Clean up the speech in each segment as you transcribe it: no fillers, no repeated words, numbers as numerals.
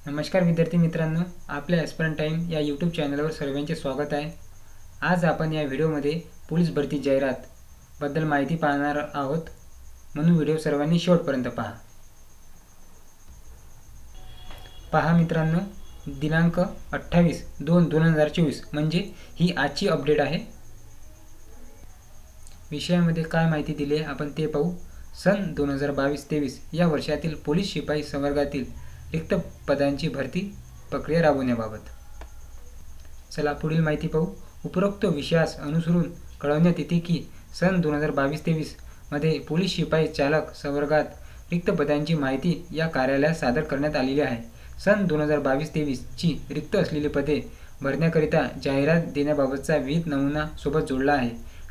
नमस्कार विद्यार्थी मित्रांनो, आपल्या ॲस्पिरंट टाइम या यूट्यूब चॅनलवर सर्वांचे स्वागत आहे। आज आपण या व्हिडिओमध्ये पोलीस भरती जाहिरात बद्दल माहिती पाहणार आहोत, म्हणून व्हिडिओ सर्वांनी शेवटपर्यंत पहा। पहा मित्रांनो, दिनांक 28/2/2024 म्हणजे ही आजची अपडेट आहे। विषयामध्ये काय माहिती दिली आहे आपण ते पाहू। सन 2022-23 या वर्षातील पोलीस शिपाई संवर्गातील रिक्त पदांची भरती प्रक्रिया राबवण्याबाबत। चला पुढील माहिती पाहू। उपरोक्त विषयास अनुसरून कळवण्यात येते की सन 2022-23 मध्ये पोलीस शिपाई चालक संवर्गात रिक्त पदांची माहिती या कार्यालयात सादर करण्यात आलेली आहे। सन 2022-23 ची रिक्त असलेली पदे भरण्याकरिता जाहिरात देण्याबाबतचा विहित नमुना सोबत जोडला आहे।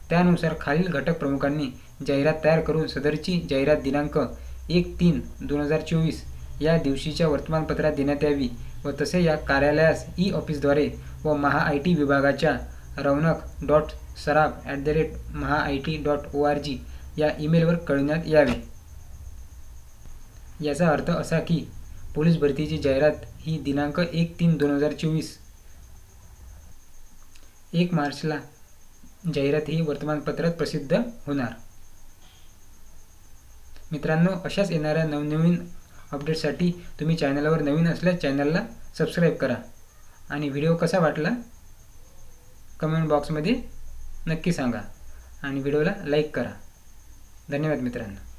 त्यानुसार खालील घटक प्रमुखांनी जाहिरात तयार करून सदरची जाहिरात दिनांक 1/3/2024 या दिवशीच्या वर्तमानपत्रात देण्यात यावी व तसे या कार्यालयास ई-ऑफिसद्वारे व महा-IT विभागाच्या raunak.saraf@mahaIT.org या ईमेलवर कळविण्यात यावे। याचा अर्थ असा की पोलीस भरतीची जाहिरात ही दिनांक 1/3/2024 1 मार्चला जाहिरात ही वर्तमानपत्रात प्रसिद्ध होणार। मित्रांनो, अशाच येणाऱ्या नवनवीन अपडेट्ससाठी तुम्ही चॅनलवर नवीन असल्यास चॅनलला सबस्क्राईब करा आणि व्हिडिओ कसा वाटला कमेंट बॉक्समध्ये नक्की सांगा आणि व्हिडिओला लाईक करा। धन्यवाद मित्रांनो।